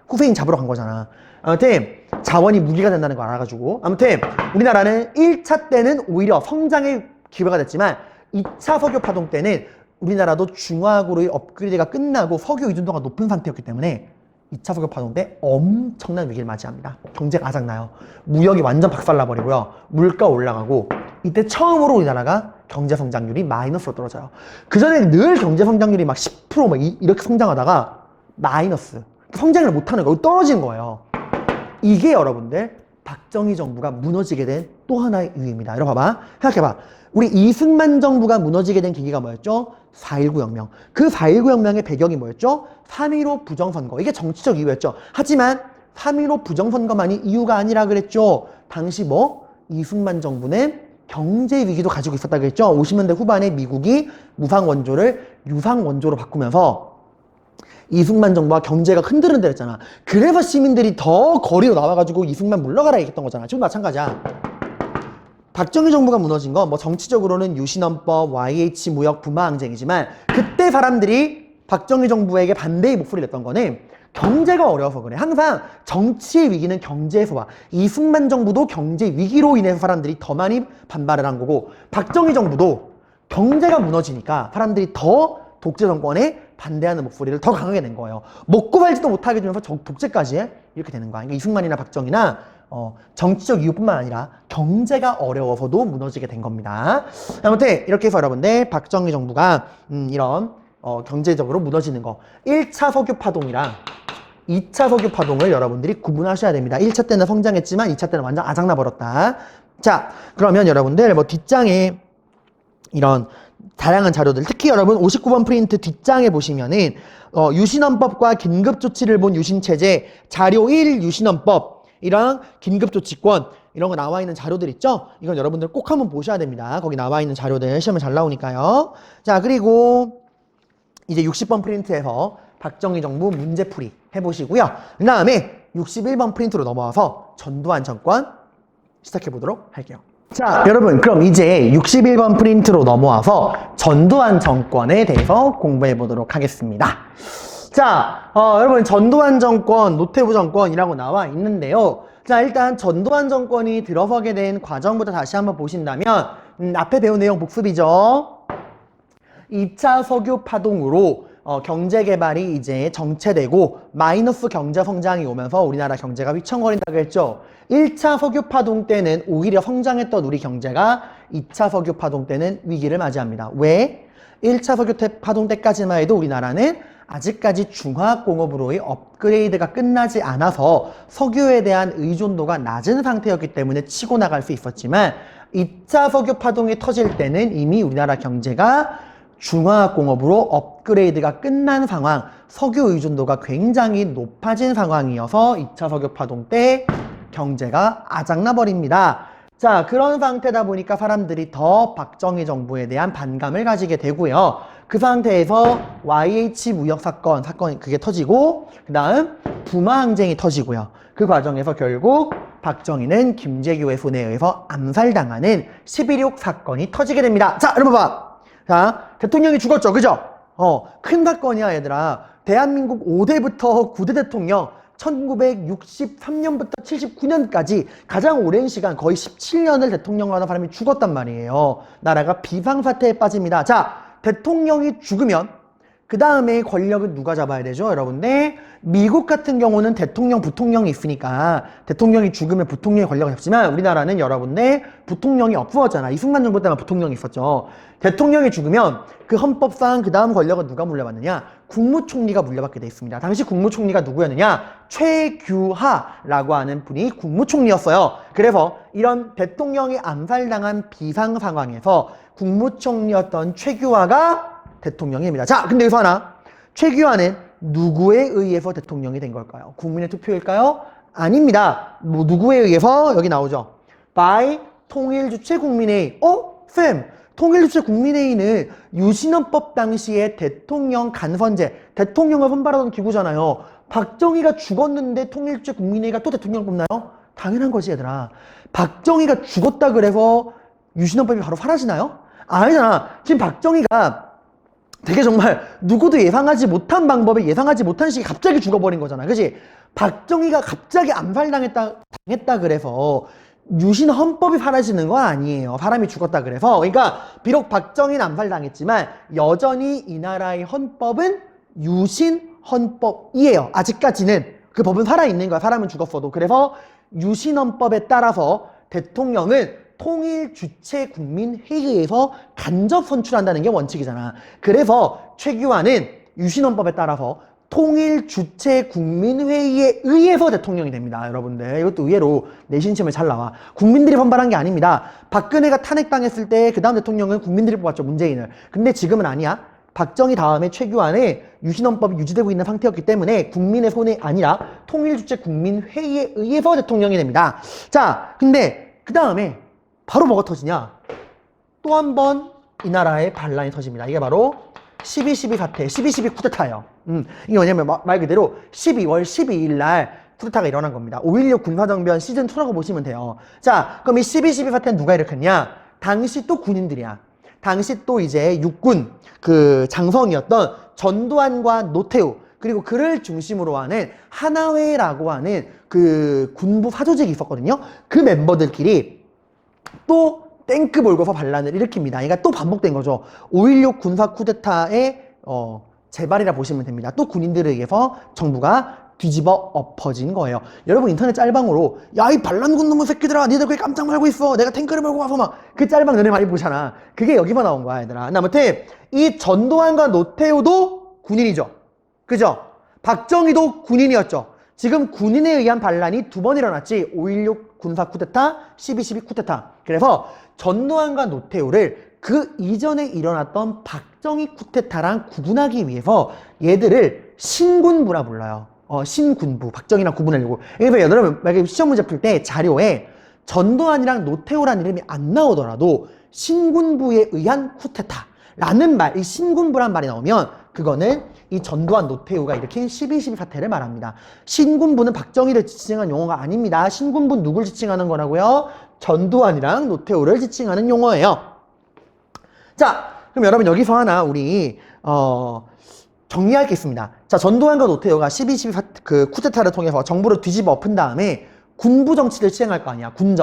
후세인 잡으러 간 거잖아. 아무튼 자원이 무기가 된다는 걸 알아가지고 아무튼 우리나라는 1차 때는 오히려 성장의 기회가 됐지만 2차 석유 파동 때는 우리나라도 중화학으로의 업그레이드가 끝나고 석유 의존도가 높은 상태였기 때문에 2차 석유 파동 때 엄청난 위기를 맞이합니다. 경제가 아작나요. 무역이 완전 박살나버리고요. 물가 올라가고 이때 처음으로 우리나라가 경제 성장률이 마이너스로 떨어져요. 그전에 늘 경제 성장률이 막 10% 막 이렇게 성장하다가 마이너스. 성장을 못하는 거예요. 떨어지는 거예요. 이게 여러분들 박정희 정부가 무너지게 된 또 하나의 이유입니다. 이거 봐봐. 생각해봐. 우리 이승만 정부가 무너지게 된 계기가 뭐였죠? 4.19 혁명. 그 4.19 혁명의 배경이 뭐였죠? 3.15 부정선거. 이게 정치적 이유였죠. 하지만 3.15 부정선거만이 이유가 아니라 그랬죠. 당시 이승만 정부는 경제 위기도 가지고 있었다 그랬죠. 50년대 후반에 미국이 무상원조를 유상원조로 바꾸면서 이승만 정부가 경제가 흔들흔들했잖아. 그래서 시민들이 더 거리로 나와가지고 이승만 물러가라 얘기했던 거잖아. 지금 마찬가지야. 박정희 정부가 무너진 건 정치적으로는 유신헌법, YH 무역 부마 항쟁이지만 그때 사람들이 박정희 정부에게 반대의 목소리를 냈던 거는 경제가 어려워서 그래. 항상 정치의 위기는 경제에서 와. 이승만 정부도 경제 위기로 인해서 사람들이 더 많이 반발을 한 거고 박정희 정부도 경제가 무너지니까 사람들이 더 독재 정권에 반대하는 목소리를 더 강하게 낸 거예요. 먹고 살지도 못하게 되면서 독재까지 이렇게 되는 거야. 그러니까 이승만이나 박정희나 정치적 이유뿐만 아니라 경제가 어려워서도 무너지게 된 겁니다. 아무튼 이렇게 해서 여러분들 박정희 정부가 이런 경제적으로 무너지는 거 1차 석유 파동이랑 2차 석유 파동을 여러분들이 구분하셔야 됩니다. 1차 때는 성장했지만 2차 때는 완전 아작나 버렸다. 자, 그러면 여러분들 뒷장에 이런 다양한 자료들, 특히 여러분 59번 프린트 뒷장에 보시면은 유신헌법과 긴급조치를 본 유신체제, 자료 1 유신헌법이랑 긴급조치권 이런 거 나와 있는 자료들 있죠? 이건 여러분들 꼭 한번 보셔야 됩니다. 거기 나와 있는 자료들 시험에 잘 나오니까요. 자, 그리고 이제 60번 프린트에서 박정희 정부 문제풀이 해보시고요. 그 다음에 61번 프린트로 넘어와서 전두환 정권 시작해보도록 할게요. 자, 여러분 그럼 이제 61번 프린트로 넘어와서 전두환 정권에 대해서 공부해 보도록 하겠습니다. 자, 여러분 전두환 정권, 노태우 정권이라고 나와 있는데요. 자, 일단 전두환 정권이 들어서게 된 과정부터 다시 한번 보신다면 앞에 배운 내용 복습이죠. 2차 석유 파동으로 경제개발이 이제 정체되고 마이너스 경제성장이 오면서 우리나라 경제가 휘청거린다고 했죠. 1차 석유 파동 때는 오히려 성장했던 우리 경제가 2차 석유 파동 때는 위기를 맞이합니다. 왜? 1차 석유 파동 때까지만 해도 우리나라는 아직까지 중화공업으로의 업그레이드가 끝나지 않아서 석유에 대한 의존도가 낮은 상태였기 때문에 치고 나갈 수 있었지만 2차 석유 파동이 터질 때는 이미 우리나라 경제가 중화공업으로 업그레이드가 끝난 상황, 석유 의존도가 굉장히 높아진 상황이어서 2차 석유 파동 때 경제가 아작나 버립니다. 자, 그런 상태다 보니까 사람들이 더 박정희 정부에 대한 반감을 가지게 되고요. 그 상태에서 YH 무역 사건이 그게 터지고, 그 다음 부마항쟁이 터지고요. 그 과정에서 결국 박정희는 김재규의 손에 의해서 암살당하는 11.6 사건이 터지게 됩니다. 자, 여러분 봐. 자, 대통령이 죽었죠. 그죠? 큰 사건이야, 얘들아. 대한민국 5대부터 9대 대통령 1963년부터 79년까지 가장 오랜 시간 거의 17년을 대통령을 하는 사람이 죽었단 말이에요. 나라가 비상사태에 빠집니다. 자, 대통령이 죽으면 그 다음에 권력은 누가 잡아야 되죠, 여러분들? 미국 같은 경우는 대통령, 부통령이 있으니까 대통령이 죽으면 부통령이 권력을 잡지만 우리나라는 여러분들 부통령이 없어졌잖아. 이승만 정부 때만 부통령이 있었죠. 대통령이 죽으면 그 헌법상 그 다음 권력은 누가 물려받느냐? 국무총리가 물려받게 돼 있습니다. 당시 국무총리가 누구였느냐? 최규하라고 하는 분이 국무총리였어요. 그래서 이런 대통령이 암살당한 비상 상황에서 국무총리였던 최규하가 대통령입니다. 자, 근데 여기서 하나. 최규하는 누구에 의해서 대통령이 된 걸까요? 국민의 투표일까요? 아닙니다. 뭐 누구에 의해서? 여기 나오죠. by 통일주체국민회의. 쌤, 통일주체국민회의는 유신헌법 당시에 대통령 간선제, 대통령을 선발하던 기구잖아요. 박정희가 죽었는데 통일주체국민회의가 또 대통령을 뽑나요? 당연한 거지, 얘들아. 박정희가 죽었다 그래서 유신헌법이 바로 사라지나요? 아니잖아. 지금 박정희가 되게 정말 누구도 예상하지 못한 방법에 예상하지 못한 시기에 갑자기 죽어버린 거잖아. 그치? 박정희가 갑자기 암살당했다 그래서 유신 헌법이 사라지는 거 아니에요. 사람이 죽었다 그래서. 그러니까 비록 박정희는 암살당했지만 여전히 이 나라의 헌법은 유신 헌법이에요. 아직까지는 그 법은 살아있는 거야. 사람은 죽었어도. 그래서 유신 헌법에 따라서 대통령은 통일주체국민회의에서 간접 선출한다는 게 원칙이잖아. 그래서 최규하는 유신헌법에 따라서 통일주체국민회의에 의해서 대통령이 됩니다. 여러분들 이것도 의외로 내신 시험에 잘 나와. 국민들이 선발한 게 아닙니다. 박근혜가 탄핵당했을 때 그 다음 대통령은 국민들이 뽑았죠. 문재인을. 근데 지금은 아니야. 박정희 다음에 최규하는 유신헌법이 유지되고 있는 상태였기 때문에 국민의 손이 아니라 통일주체국민회의에 의해서 대통령이 됩니다. 자, 근데 그 다음에 바로 뭐가 터지냐? 또 한 번 이 나라에 반란이 터집니다. 이게 바로 12.12 사태, 12.12 쿠데타예요. 이게 뭐냐면 말 그대로 12월 12일 날 쿠데타가 일어난 겁니다. 5.16 군사정변 시즌2라고 보시면 돼요. 자, 그럼 이 12.12 사태는 누가 일으켰냐? 당시 또 군인들이야. 당시 또 이제 육군 그 장성이었던 전두환과 노태우 그리고 그를 중심으로 하는 하나회라고 하는 그 군부 사조직이 있었거든요. 그 멤버들끼리 또 탱크 몰고서 반란을 일으킵니다. 그러니까 또 반복된 거죠. 5.16 군사 쿠데타의 재발이라 보시면 됩니다. 또 군인들에 의해서 정부가 뒤집어 엎어진 거예요. 여러분 인터넷 짤방으로 야, 이 반란군 놈의 새끼들아, 니들 왜 깜짝 말고 있어? 내가 탱크를 몰고 와서 막 그 짤방 너네 많이 보잖아. 그게 여기만 나온 거야, 얘들아. 아무튼 이 전두환과 노태우도 군인이죠. 그죠? 박정희도 군인이었죠. 지금 군인에 의한 반란이 두 번 일어났지. 5.16 군사 쿠데타, 12.12 쿠데타. 그래서 전두환과 노태우를 그 이전에 일어났던 박정희 쿠데타랑 구분하기 위해서 얘들을 신군부라 불러요. 신군부, 박정희랑 구분하려고. 그래서 여러분 만약에 시험 문제 풀 때 자료에 전두환이랑 노태우라는 이름이 안 나오더라도 신군부에 의한 쿠데타라는 말, 이 신군부란 말이 나오면 그거는 이 전두환, 노태우가 일으킨 12.12 사태를 말합니다. 신군부는 박정희를 지칭한 용어가 아닙니다. 신군부는 누굴 지칭하는 거라고요? 전두환이랑 노태우를 지칭하는 용어예요. 자, 그럼 여러분 여기서 하나 우리 정리할 게 있습니다. 자, 전두환과 노태우가 12.12 그 쿠데타를 통해서 정부를 뒤집어 엎은 다음에 군부 정치를 시행할 거 아니야. 군인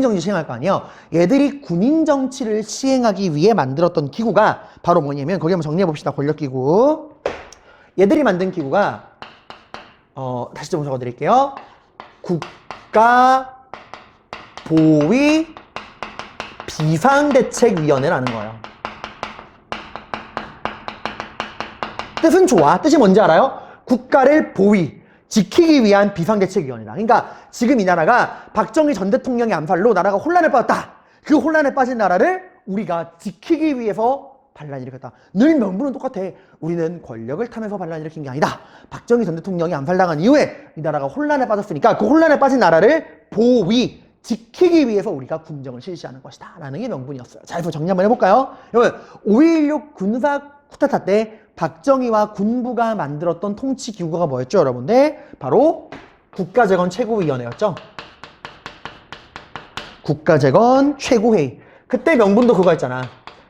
정치 시행할 거 아니에요. 얘들이 군인 정치를 시행하기 위해 만들었던 기구가 바로 뭐냐면 거기 한번 정리해 봅시다. 권력기구. 얘들이 만든 기구가 다시 좀 적어드릴게요. 국가보위 비상대책위원회라는 거예요. 뜻은 좋아. 뜻이 뭔지 알아요? 국가를 지키기 위한 비상대책위원회다. 그러니까 지금 이 나라가 박정희 전 대통령의 암살로 나라가 혼란에 빠졌다. 그 혼란에 빠진 나라를 우리가 지키기 위해서 반란을 일으켰다. 늘 명분은 똑같아. 우리는 권력을 탐해서 반란을 일으킨 게 아니다. 박정희 전 대통령이 암살당한 이후에 이 나라가 혼란에 빠졌으니까 그 혼란에 빠진 나라를 지키기 위해서 우리가 군정을 실시하는 것이다 라는 게 명분이었어요. 자, 그래서 정리 한번 해볼까요? 여러분, 5.16 군사 쿠데타 때 박정희와 군부가 만들었던 통치기구가 뭐였죠, 여러분들? 바로 국가재건 최고위원회였죠. 국가재건 최고회의. 그때 명분도 그거였잖아.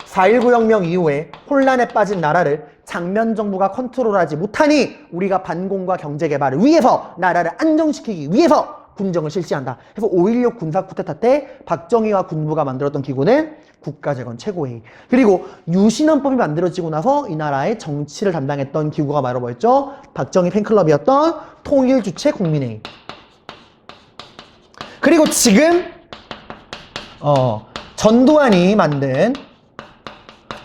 4.19 혁명 이후에 혼란에 빠진 나라를 장면 정부가 컨트롤하지 못하니 우리가 반공과 경제 개발을 위해서 나라를 안정시키기 위해서 군정을 실시한다. 그래서 5.16 군사 쿠데타 때 박정희와 군부가 만들었던 기구는 국가재건 최고회의. 그리고 유신헌법이 만들어지고 나서 이 나라의 정치를 담당했던 기구가 바로 뭐였죠? 박정희 팬클럽이었던 통일주체국민회의. 그리고 지금 전두환이 만든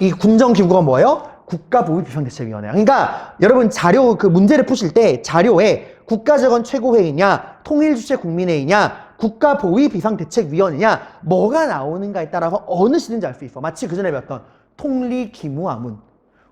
이 군정기구가 뭐예요? 국가보위비상대책위원회. 그러니까 여러분 자료 그 문제를 푸실 때 자료에 국가재건 최고회의냐, 통일주체국민회의냐, 국가보위비상대책위원회냐 뭐가 나오는가에 따라서 어느 시든지 알 수 있어. 마치 그 전에 배웠던 통리기무아문,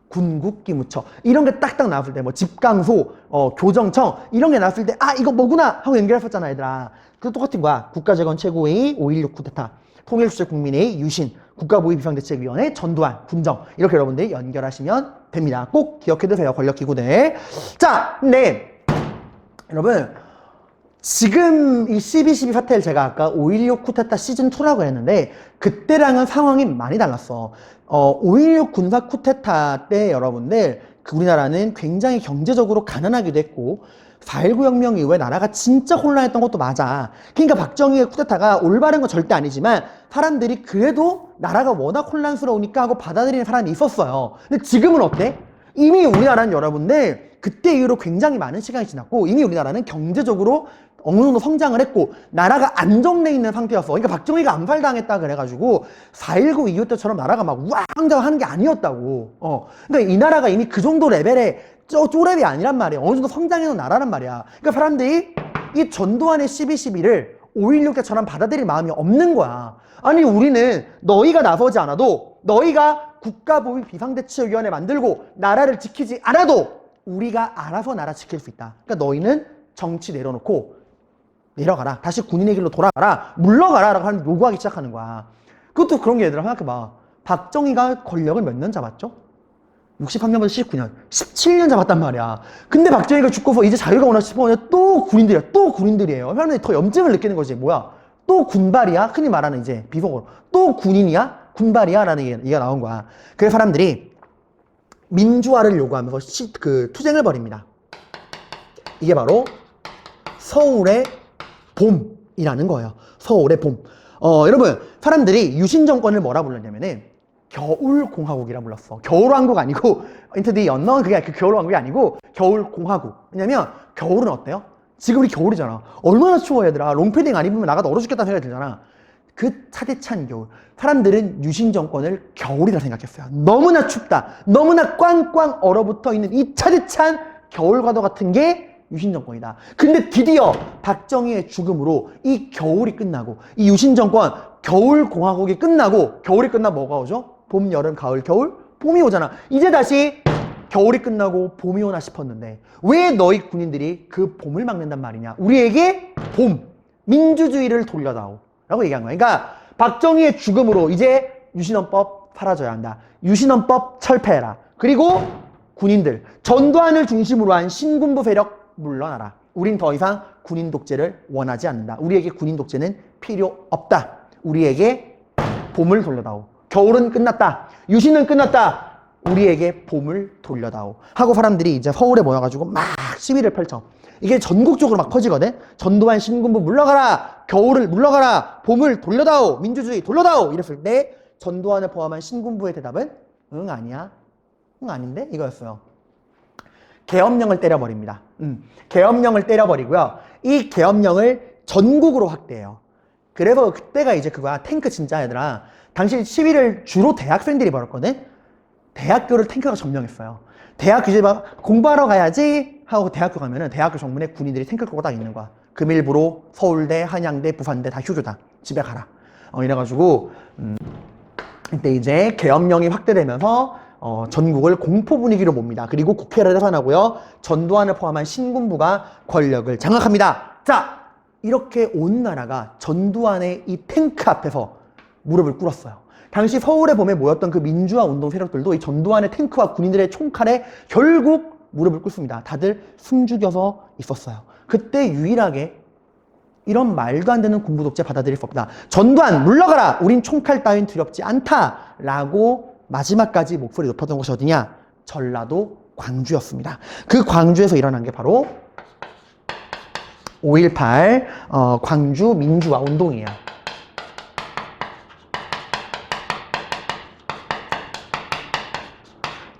군국기무처 이런 게 딱딱 나왔을 때 뭐 집강소, 교정청 이런 게 나왔을 때 아 이거 뭐구나 하고 연결했었잖아 얘들아. 그 똑같은 거야. 국가재건 최고회의, 5.16 쿠데타, 통일주체국민회의, 유신, 국가보위비상대책위원회, 전두환, 군정 이렇게 여러분들이 연결하시면 됩니다. 꼭 기억해두세요. 권력기구들. 자, 근데 여러분 지금 이 12.12 사태를 제가 아까 5.16 쿠데타 시즌2라고 했는데 그때랑은 상황이 많이 달랐어. 5.16 군사 쿠데타 때 여러분들 우리나라는 굉장히 경제적으로 가난하기도 했고 4.19 혁명 이후에 나라가 진짜 혼란했던 것도 맞아. 그러니까 박정희의 쿠데타가 올바른 건 절대 아니지만 사람들이 그래도 나라가 워낙 혼란스러우니까 하고 받아들이는 사람이 있었어요. 근데 지금은 어때? 이미 우리나라는 여러분들 그때 이후로 굉장히 많은 시간이 지났고 이미 우리나라는 경제적으로 어느 정도 성장을 했고 나라가 안정돼 있는 상태였어. 그러니까 박정희가 암살당했다 그래가지고 4.19 이후 때처럼 나라가 막 우왕좌왕하는 게 아니었다고. 그러니까 이 나라가 이미 그 정도 레벨의 쪼렙이 아니란 말이야. 어느 정도 성장해놓은 나라란 말이야. 그러니까 사람들이 이 전두환의 12.12를 5.16 때처럼 받아들일 마음이 없는 거야. 아니 우리는 너희가 나서지 않아도 너희가 국가보위비상대책위원회 만들고 나라를 지키지 않아도 우리가 알아서 나라 지킬 수 있다. 그러니까 너희는 정치 내려놓고 내려가라. 다시 군인의 길로 돌아가라. 물러가라. 라고 하는 요구하기 시작하는 거야. 그것도 그런 게 얘들아 생각해봐. 박정희가 권력을 몇 년 잡았죠? 63년부터 79년. 17년 잡았단 말이야. 근데 박정희가 죽고서 이제 자유가 오나 싶으면 또 군인들이야. 또 군인들이에요. 사람들이 더 염증을 느끼는 거지. 뭐야? 또 군발이야? 흔히 말하는 이제 비속어로. 또 군인이야? 군발이야? 라는 얘기가 나온 거야. 그래서 사람들이 민주화를 요구하면서 투쟁을 벌입니다. 이게 바로 서울의 봄이라는 거예요. 서울의 봄. 여러분, 사람들이 유신 정권을 뭐라 불렀냐면은 겨울공화국이라 불렀어. 겨울왕국 아니고 into the unknown 그게 그 겨울왕국이 아니고 겨울공화국. 왜냐면 겨울은 어때요? 지금 우리 겨울이잖아. 얼마나 추워 얘들아. 롱패딩 안 입으면 나가도 얼어 죽겠다는 생각이 들잖아. 그 차디찬 겨울. 사람들은 유신 정권을 겨울이라 생각했어요. 너무나 춥다. 너무나 꽝꽝 얼어붙어 있는 이 차디찬 겨울과도 같은 게 유신 정권이다. 근데 드디어 박정희의 죽음으로 이 겨울이 끝나고 이 유신 정권 겨울 공화국이 끝나고 겨울이 끝나 뭐가 오죠? 봄, 여름, 가을, 겨울, 봄이 오잖아. 이제 다시 겨울이 끝나고 봄이 오나 싶었는데 왜 너희 군인들이 그 봄을 막는단 말이냐? 우리에게 봄, 민주주의를 돌려다오 라고 얘기한 거야. 그러니까 박정희의 죽음으로 이제 유신헌법 사라져야 한다. 유신헌법 철폐해라. 그리고 군인들, 전두환을 중심으로 한 신군부 세력 물러나라. 우린 더 이상 군인 독재를 원하지 않는다. 우리에게 군인 독재는 필요 없다. 우리에게 봄을 돌려다오. 겨울은 끝났다. 유신은 끝났다. 우리에게 봄을 돌려다오. 하고 사람들이 이제 서울에 모여가지고 막 시위를 펼쳐. 이게 전국적으로 막 퍼지거든. 전두환 신군부 물러가라. 겨울을 물러가라. 봄을 돌려다오. 민주주의 돌려다오. 이랬을 때 전두환을 포함한 신군부의 대답은 응 아니야. 응 아닌데? 이거였어요. 계엄령을 때려버립니다. 계엄령을 때려버리고요. 이 계엄령을 전국으로 확대해요. 그래서 그때가 이제 그거야. 탱크 진짜 얘들아. 당시 시위를 주로 대학생들이 벌였거든. 대학교를 탱크가 점령했어요. 대학 이제 막 공부하러 가야지 하고 대학교 가면은 대학교 정문에 군인들이 탱크 끌고 딱 있는 거야. 금일부로 서울대, 한양대, 부산대 다 휴교다. 집에 가라. 이래가지고 이때 이제 계엄령이 확대되면서 전국을 공포 분위기로 봅니다. 그리고 국회를 해산하고요. 전두환을 포함한 신군부가 권력을 장악합니다. 자, 이렇게 온 나라가 전두환의 이 탱크 앞에서 무릎을 꿇었어요. 당시 서울에 봄에 모였던 그 민주화 운동 세력들도 이 전두환의 탱크와 군인들의 총칼에 결국 무릎을 꿇습니다. 다들 숨죽여서 있었어요. 그때 유일하게 이런 말도 안 되는 군부 독재 받아들일 수 없다. 전두환 물러가라. 우린 총칼 따윈 두렵지 않다. 라고 마지막까지 목소리 높였던 곳이 어디냐? 전라도 광주였습니다. 그 광주에서 일어난 게 바로 5.18 광주 민주화 운동이에요.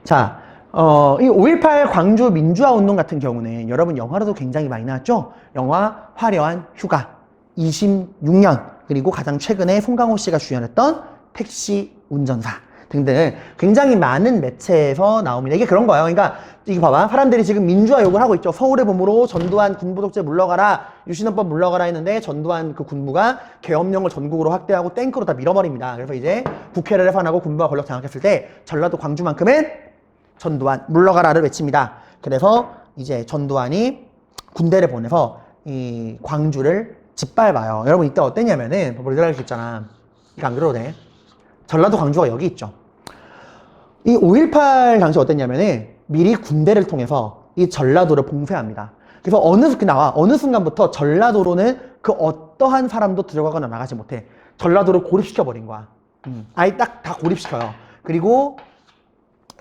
자, 이 5.18 광주 민주화 운동 같은 경우는 여러분 영화로도 굉장히 많이 나왔죠? 영화 화려한 휴가 26년, 그리고 가장 최근에 송강호 씨가 주연했던 택시 운전사 등등 굉장히 많은 매체에서 나옵니다. 이게 그런 거예요. 그러니까 이거 봐봐. 사람들이 지금 민주화 욕을 하고 있죠. 서울의 봄으로 전두환 군부 독재 물러가라, 유신헌법 물러가라 했는데 전두환 그 군부가 계엄령을 전국으로 확대하고 탱크로 다 밀어버립니다. 그래서 이제 국회를 해산하고 군부가 권력 장악했을 때 전라도 광주만큼은 전두환 물러가라를 외칩니다. 그래서 이제 전두환이 군대를 보내서 이 광주를 짓밟아요. 여러분 이때 어땠냐면은 머리들 수 있잖아. 이거 안 그래도 돼. 전라도 광주가 여기 있죠. 이 5.18 당시 어땠냐면은 미리 군대를 통해서 이 전라도를 봉쇄합니다. 그래서 어느 순간부터 전라도로는 그 어떠한 사람도 들어가거나 나가지 못해. 전라도를 고립시켜버린 거야. 아예 딱 다 고립시켜요. 그리고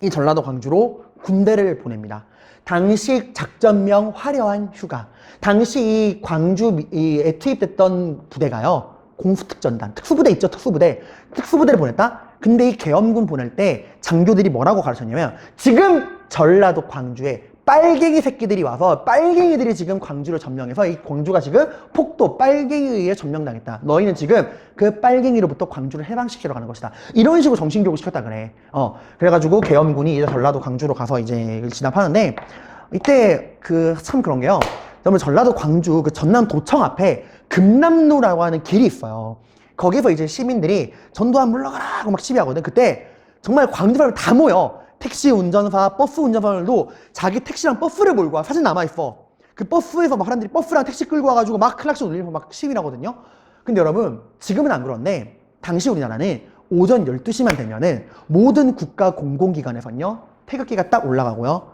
이 전라도 광주로 군대를 보냅니다. 당시 작전명 화려한 휴가. 당시 이 광주에 투입됐던 부대가요. 공수특전단, 특수부대 있죠, 특수부대. 특수부대를 보냈다? 근데 이 계엄군 보낼 때 장교들이 뭐라고 가르쳤냐면 지금 전라도 광주에 빨갱이 새끼들이 와서 빨갱이들이 지금 광주를 점령해서 이 광주가 지금 폭도 빨갱이에 의해 점령당했다. 너희는 지금 그 빨갱이로부터 광주를 해방시키러 가는 것이다. 이런 식으로 정신교육을 시켰다 그래. 그래가지고 계엄군이 이제 전라도 광주로 가서 이제 진압하는데 이때 참 그런 게요. 여러분 전라도 광주 그 전남 도청 앞에 금남로라고 하는 길이 있어요. 거기서 이제 시민들이 전두환 물러가라 하고 막 시위하거든. 그때 정말 광주 사람들 다 모여. 택시 운전사, 버스 운전사들도 자기 택시랑 버스를 몰고 와. 사진 남아있어. 그 버스에서 막 사람들이 버스랑 택시 끌고 와가지고 막 클락션 울리면서 막 시위를 하거든요. 근데 여러분, 지금은 안 그런데, 당시 우리나라는 오전 12시만 되면은 모든 국가 공공기관에서는요, 태극기가 딱 올라가고요,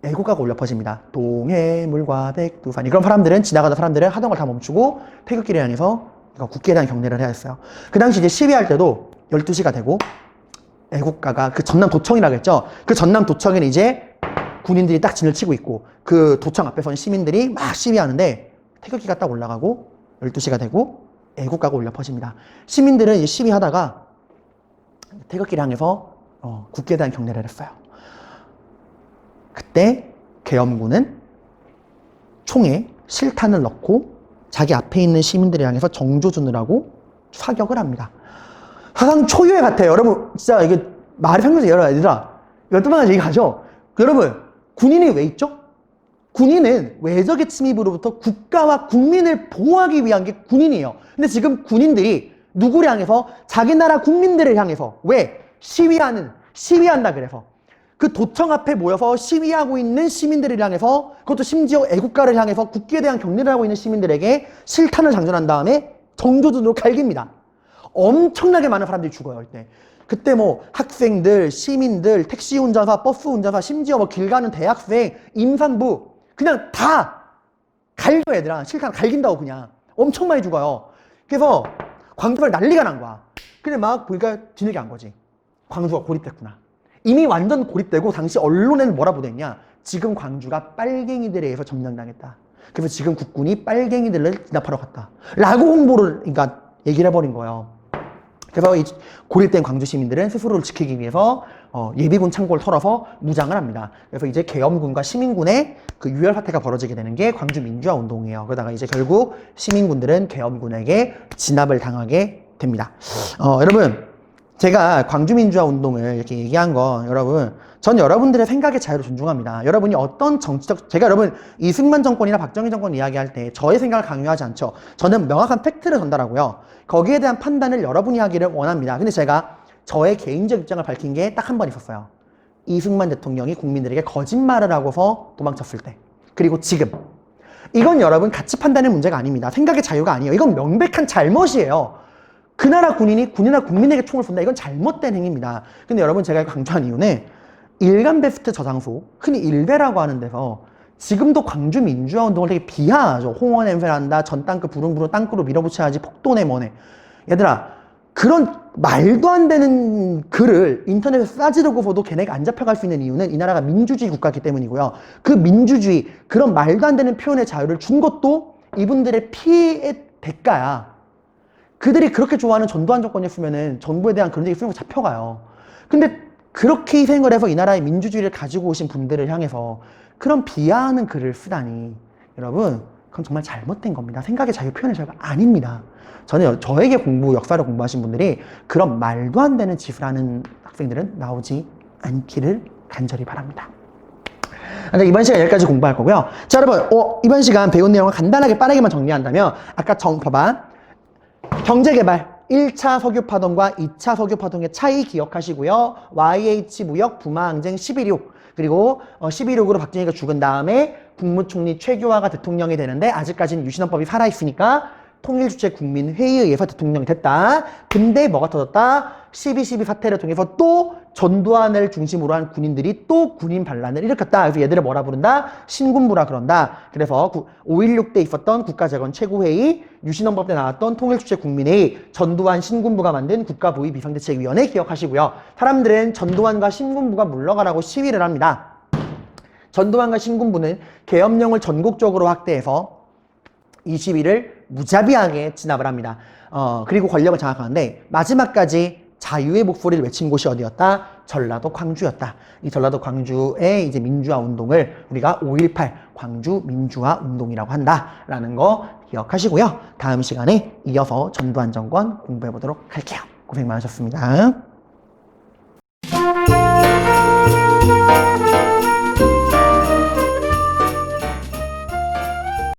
애국가가 울려 퍼집니다. 동해물과 백두산이. 그럼 사람들은, 지나가는 사람들은 하던 걸 다 멈추고 태극기를 향해서 국기에 대한 경례를 해야 했어요. 그 당시 이제 시위할 때도 12시가 되고, 애국가가 그 전남 도청이라고 했죠. 그 전남 도청에는 이제 군인들이 딱 진을 치고 있고 그 도청 앞에서는 시민들이 막 시위하는데 태극기가 딱 올라가고 12시가 되고 애국가가 울려 퍼집니다. 시민들은 이제 시위하다가 태극기를 향해서 국기에 대한 경례를 했어요. 그때 계엄군은 총에 실탄을 넣고 자기 앞에 있는 시민들을 향해서 정조준을 하고 사격을 합니다. 사상 초유의 같아요. 여러분, 진짜 이게 말이 상상해서 여러 얘들아, 이거 또 하나 얘기하죠. 여러분, 군인이 왜 있죠? 군인은 외적의 침입으로부터 국가와 국민을 보호하기 위한 게 군인이에요. 근데 지금 군인들이 누구를 향해서? 자기 나라 국민들을 향해서. 왜? 시위한다 그래서. 그 도청 앞에 모여서 시위하고 있는 시민들을 향해서, 그것도 심지어 애국가를 향해서 국기에 대한 경례를 하고 있는 시민들에게 실탄을 장전한 다음에 정조준으로 갈깁니다. 엄청나게 많은 사람들이 죽어요, 이때. 그때 뭐 학생들, 시민들, 택시 운전사, 버스 운전사, 심지어 뭐 길 가는 대학생, 임산부 그냥 다 갈겨 얘들아. 실탄 갈긴다고 그냥. 엄청 많이 죽어요. 그래서 광주가 난리가 난 거야. 근데 막 보니까 뒤늦게 한 거지. 광주가 고립됐구나. 이미 완전 고립되고 당시 언론에는 뭐라 보도했냐. 지금 광주가 빨갱이들에 의해서 점령당했다. 그래서 지금 국군이 빨갱이들을 진압하러 갔다. 라고 홍보를 그러니까 얘기를 해버린 거예요. 그래서 이 고립된 광주 시민들은 스스로를 지키기 위해서 예비군 창고를 털어서 무장을 합니다. 그래서 이제 계엄군과 시민군의 그 유혈 사태가 벌어지게 되는 게 광주 민주화 운동이에요. 그러다가 이제 결국 시민군들은 계엄군에게 진압을 당하게 됩니다. 여러분, 제가 광주 민주화 운동을 이렇게 얘기한 건 여러분, 전 여러분들의 생각의 자유를 존중합니다. 여러분이 어떤 제가 여러분 이승만 정권이나 박정희 정권 이야기할 때 저의 생각을 강요하지 않죠. 저는 명확한 팩트를 전달하고요. 거기에 대한 판단을 여러분이 하기를 원합니다. 근데 제가 저의 개인적 입장을 밝힌 게 딱 한 번 있었어요. 이승만 대통령이 국민들에게 거짓말을 하고서 도망쳤을 때. 그리고 지금 이건 여러분 가치 판단의 문제가 아닙니다. 생각의 자유가 아니에요. 이건 명백한 잘못이에요. 그 나라 군인이 군이나 국민에게 총을 쏜다. 이건 잘못된 행위입니다. 근데 여러분 제가 강조한 이유는 일간베스트 저장소, 흔히 일베라고 하는 데서 지금도 광주 민주화 운동을 되게 비하하죠. 홍원 엠페란다, 전 땅끝 부릉부릉 땅굴로 밀어붙여야지 폭도네 뭐네. 얘들아, 그런 말도 안 되는 글을 인터넷에 싸지르고서도 걔네가 안 잡혀갈 수 있는 이유는 이 나라가 민주주의 국가이기 때문이고요. 그 민주주의, 그런 말도 안 되는 표현의 자유를 준 것도 이분들의 피해의 대가야. 그들이 그렇게 좋아하는 전두환 정권이었으면은 정부에 대한 그런 얘기 쓰고 잡혀가요. 근데 그렇게 희생을 해서 이 나라의 민주주의를 가지고 오신 분들을 향해서 그런 비하하는 글을 쓰다니, 여러분, 그건 정말 잘못된 겁니다. 생각의 자유, 표현의 자유가 아닙니다. 저는 저에게 역사를 공부하신 분들이 그런 말도 안 되는 짓을 하는 학생들은 나오지 않기를 간절히 바랍니다. 이번 시간 여기까지 공부할 거고요. 자, 여러분, 이번 시간 배운 내용을 간단하게 빠르게만 정리한다면, 아까 봐봐. 경제개발 1차 석유파동과 2차 석유파동의 차이 기억하시고요. YH 무역 부마항쟁 11.6, 그리고 11.6으로 박정희가 죽은 다음에 국무총리 최규하가 대통령이 되는데 아직까지는 유신헌법이 살아있으니까 통일주체국민회의에 의해서 대통령이 됐다. 근데 뭐가 터졌다? 12.12 사태를 통해서 또 전두환을 중심으로 한 군인들이 또 군인 반란을 일으켰다. 그래서 얘들을 뭐라 부른다? 신군부라 그런다. 그래서 5.16 때 있었던 국가재건 최고회의, 유신헌법 때 나왔던 통일주체국민회의, 전두환 신군부가 만든 국가보위 비상대책위원회 기억하시고요. 사람들은 전두환과 신군부가 물러가라고 시위를 합니다. 전두환과 신군부는 계엄령을 전국적으로 확대해서 이 시위를 무자비하게 진압을 합니다. 그리고 권력을 장악하는데 마지막까지 자유의 목소리를 외친 곳이 어디였다? 전라도 광주였다. 이 전라도 광주의 이제 민주화 운동을 우리가 5.18 광주 민주화 운동이라고 한다라는 거 기억하시고요. 다음 시간에 이어서 전두환 정권 공부해 보도록 할게요. 고생 많으셨습니다.